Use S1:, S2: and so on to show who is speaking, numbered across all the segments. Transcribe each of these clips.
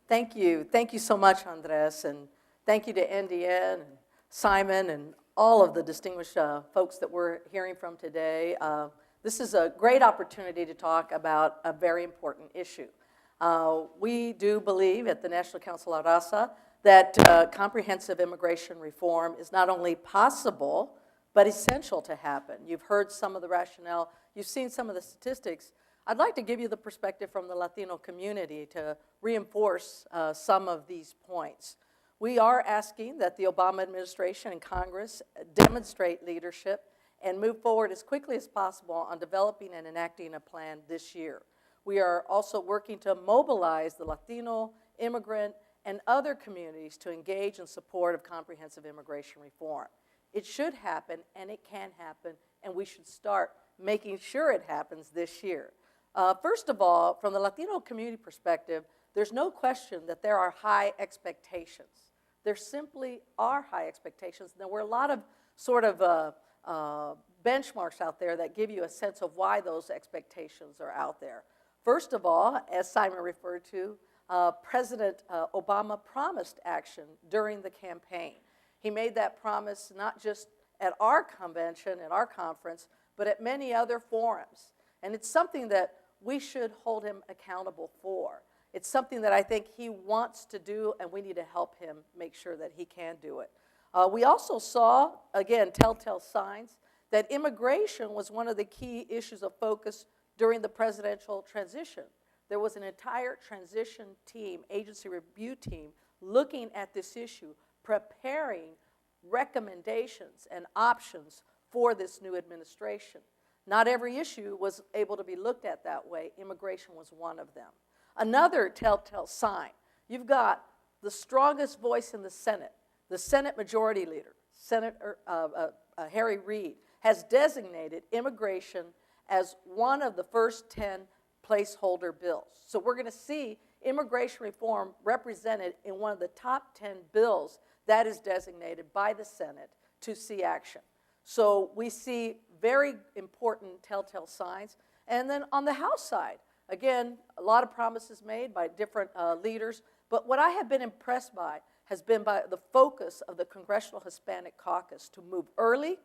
S1: Thank you. Thank you so much, Andres, and thank you to NDN and Simon and all of the distinguished folks that we're hearing from today. This is a great opportunity to talk about a very important issue. We do believe at the National Council of Raza that comprehensive immigration reform is not only possible, but essential to happen. You've heard some of the rationale. You've seen some of the statistics. I'd like to give you the perspective from the Latino community to reinforce some of these points. We are asking that the Obama administration and Congress demonstrate leadership and move forward as quickly as possible on developing and enacting a plan this year. We are also working to mobilize the Latino, immigrant, and other communities to engage in support of comprehensive immigration reform. It should happen, and it can happen, and we should start making sure it happens this year. First of all, from the Latino community perspective, there's no question that there are high expectations. There simply are high expectations. There were a lot of sort of benchmarks out there that give you a sense of why those expectations are out there. First of all, as Simon referred to, President Obama promised action during the campaign. He made that promise not just at our convention, at our conference, but at many other forums. And it's something that we should hold him accountable for. It's something that I think he wants to do, and we need to help him make sure that he can do it. We also saw, again, telltale signs that immigration was one of the key issues of focus during the presidential transition. There was an entire transition team, agency review team, looking at this issue, preparing recommendations and options for this new administration. Not every issue was able to be looked at that way. Immigration was one of them. Another telltale sign, you've got the strongest voice in the Senate Majority Leader, Senator Harry Reid, has designated immigration as one of the first 10 placeholder bills. So we're going to see immigration reform represented in one of the top 10 bills that is designated by the Senate to see action. So we see very important telltale signs. And then on the House side, again, a lot of promises made by different leaders. But what I have been impressed by has been by the focus of the Congressional Hispanic Caucus to move early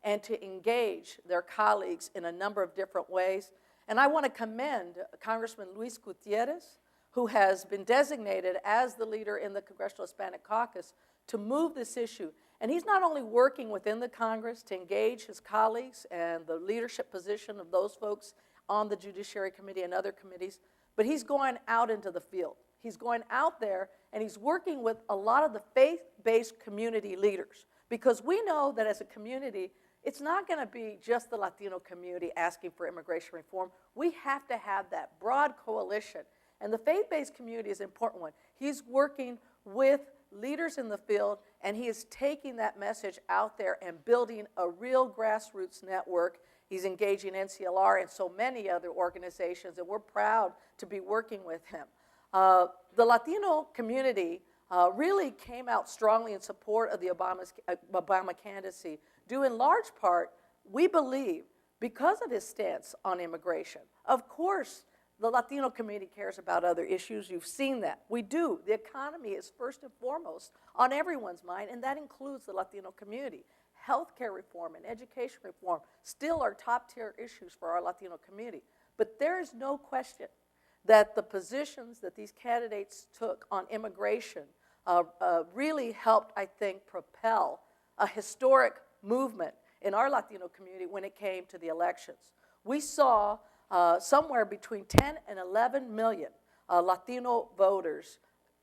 S1: and to engage their colleagues in a number of different ways. And I want to commend Congressman Luis Gutierrez, who has been designated as the leader in the Congressional Hispanic Caucus to move this issue. And he's not only working within the Congress to engage his colleagues and the leadership position of those folks on the Judiciary Committee and other committees, but he's going out into the field. He's going out there and he's working with a lot of the faith-based community leaders, because we know that as a community, it's not going to be just the Latino community asking for immigration reform. We have to have that broad coalition. And the faith-based community is an important one. He's working with leaders in the field, and he is taking that message out there and building a real grassroots network. He's engaging NCLR and so many other organizations, and we're proud to be working with him. The Latino community really came out strongly in support of the Obama candidacy, due in large part, we believe, because of his stance on immigration. Of course, the Latino community cares about other issues. You've seen that. We do. The economy is first and foremost on everyone's mind, and that includes the Latino community. Healthcare reform and education reform still are top-tier issues for our Latino community. But there is no question that the positions that these candidates took on immigration really helped, I think, propel a historic movement in our Latino community when it came to the elections. We saw somewhere between 10 and 11 million Latino voters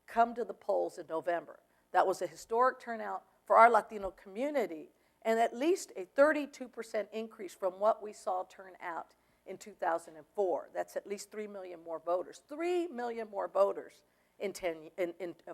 S1: come to the polls in November. That was a historic turnout for our Latino community, and at least a 32% increase from what we saw turn out in 2004. That's at least 3 million more voters. 3 million more voters in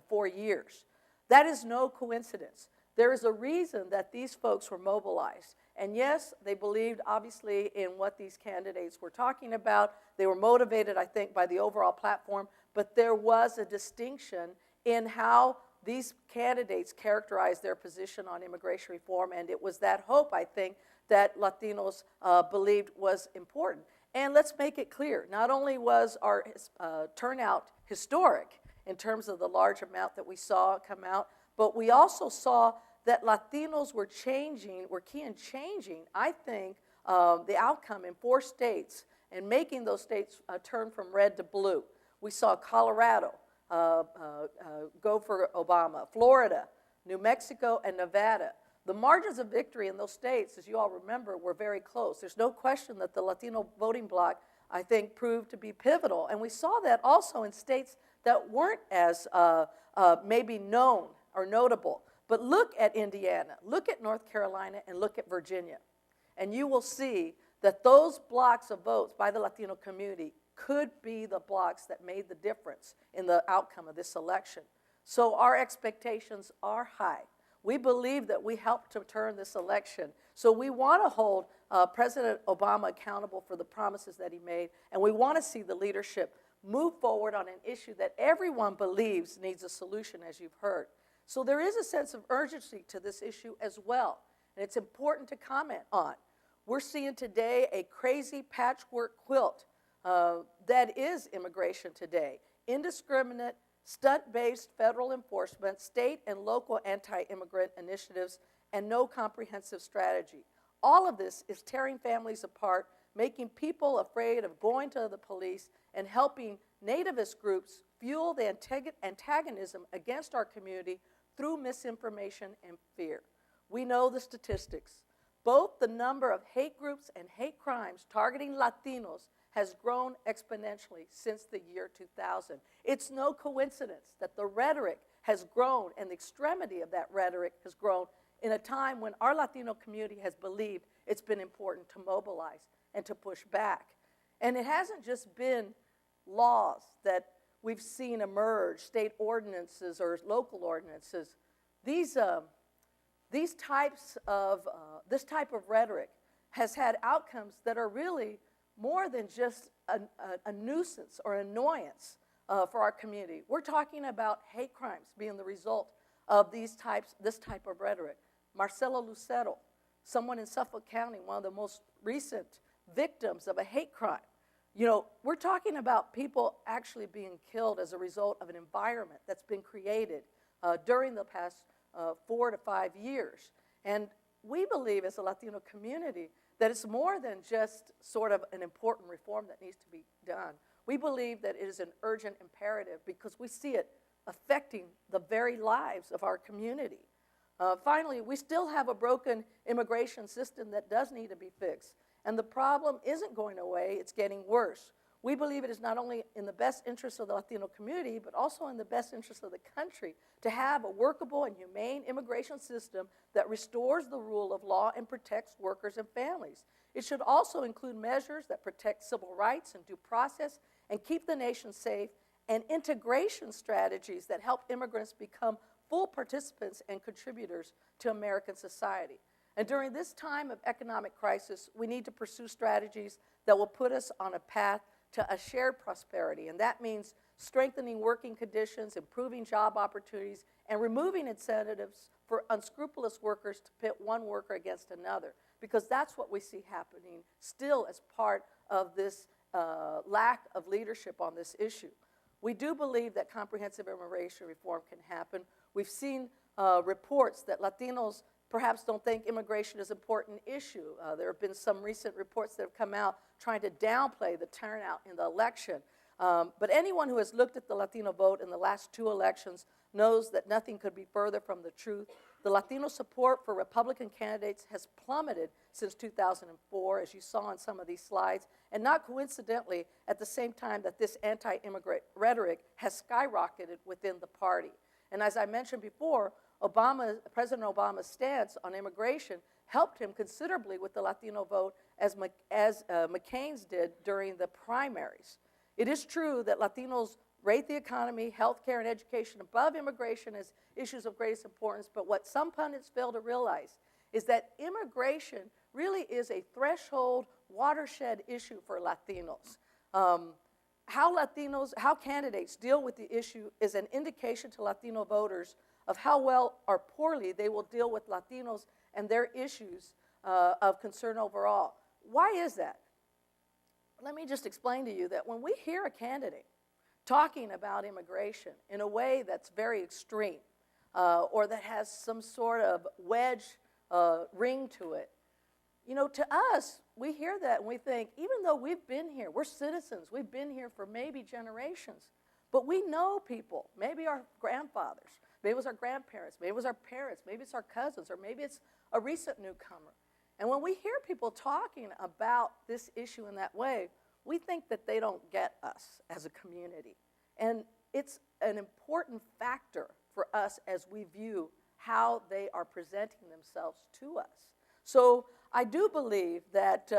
S1: 4 years. That is no coincidence. There is a reason that these folks were mobilized. And yes, they believed, obviously, in what these candidates were talking about. They were motivated, I think, by the overall platform. But there was a distinction in how these candidates characterized their position on immigration reform. And it was that hope, I think, that Latinos believed was important. And let's make it clear, not only was our turnout historic in terms of the large amount that we saw come out. But we also saw that Latinos were key in changing, I think, the outcome in 4 states and making those states turn from red to blue. We saw Colorado go for Obama, Florida, New Mexico, and Nevada. The margins of victory in those states, as you all remember, were very close. There's no question that the Latino voting bloc, I think, proved to be pivotal. And we saw that also in states that weren't as maybe known or notable. But look at Indiana, look at North Carolina, and look at Virginia. And you will see that those blocks of votes by the Latino community could be the blocks that made the difference in the outcome of this election. So our expectations are high. We believe that we helped to turn this election. So we want to hold President Obama accountable for the promises that he made, and we want to see the leadership move forward on an issue that everyone believes needs a solution, as you've heard. So there is a sense of urgency to this issue as well, and it's important to comment on. We're seeing today a crazy patchwork quilt that is immigration today. Indiscriminate, stunt-based federal enforcement, state and local anti-immigrant initiatives, and no comprehensive strategy. All of this is tearing families apart, making people afraid of going to the police, and helping nativist groups fuel the antagonism against our community through misinformation and fear. We know the statistics. Both the number of hate groups and hate crimes targeting Latinos has grown exponentially since the year 2000. It's no coincidence that the rhetoric has grown and the extremity of that rhetoric has grown in a time when our Latino community has believed it's been important to mobilize and to push back. And it hasn't just been laws that we've seen emerge, state ordinances or local ordinances. This type of rhetoric has had outcomes that are really more than just a nuisance or annoyance for our community. We're talking about hate crimes being the result of this type of rhetoric. Marcelo Lucero, someone in Suffolk County, one of the most recent victims of a hate crime. You know, we're talking about people actually being killed as a result of an environment that's been created during the past 4 to 5 years. And we believe as a Latino community that it's more than just sort of an important reform that needs to be done. We believe that it is an urgent imperative because we see it affecting the very lives of our community. Finally, we still have a broken immigration system that does need to be fixed. And the problem isn't going away, it's getting worse. We believe it is not only in the best interest of the Latino community, but also in the best interest of the country to have a workable and humane immigration system that restores the rule of law and protects workers and families. It should also include measures that protect civil rights and due process and keep the nation safe, and integration strategies that help immigrants become full participants and contributors to American society. And during this time of economic crisis, we need to pursue strategies that will put us on a path to a shared prosperity. And that means strengthening working conditions, improving job opportunities, and removing incentives for unscrupulous workers to pit one worker against another. Because that's what we see happening still as part of this lack of leadership on this issue. We do believe that comprehensive immigration reform can happen. We've seen reports that Latinos perhaps don't think immigration is an important issue. There have been some recent reports that have come out trying to downplay the turnout in the election. But anyone who has looked at the Latino vote in the last 2 elections knows that nothing could be further from the truth. The Latino support for Republican candidates has plummeted since 2004, as you saw in some of these slides, and not coincidentally, at the same time that this anti-immigrant rhetoric has skyrocketed within the party. And as I mentioned before, President Obama's stance on immigration helped him considerably with the Latino vote as McCain's did during the primaries. It is true that Latinos rate the economy, healthcare, and education above immigration as issues of greatest importance, but what some pundits fail to realize is that immigration really is a threshold, watershed issue for Latinos. How candidates deal with the issue is an indication to Latino voters of how well or poorly they will deal with Latinos and their issues of concern overall. Why is that? Let me just explain to you that when we hear a candidate talking about immigration in a way that's very extreme or that has some sort of wedge ring to it. You know, to us, we hear that and we think, even though we've been here, we're citizens, we've been here for maybe generations, but we know people, maybe our grandfathers, maybe it was our grandparents, maybe it was our parents, maybe it's our cousins, or maybe it's a recent newcomer. And when we hear people talking about this issue in that way, we think that they don't get us as a community. And it's an important factor for us as we view how they are presenting themselves to us. So I do believe that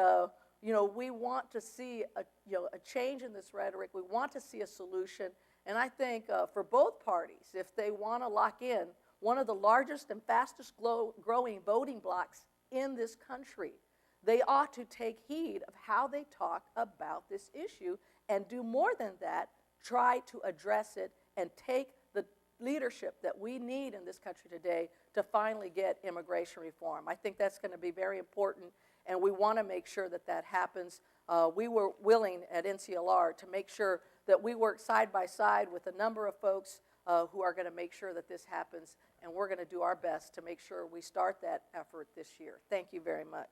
S1: we want to see a change in this rhetoric. We want to see a solution. And I think for both parties, if they want to lock in one of the largest and fastest growing voting blocs in this country, they ought to take heed of how they talk about this issue and do more than that, try to address it and take the leadership that we need in this country today to finally get immigration reform. I think that's going to be very important, and we want to make sure that that happens. We were willing at NCLR to make sure that we work side by side with a number of folks who are going to make sure that this happens, and we're going to do our best to make sure we start that effort this year. Thank you very much.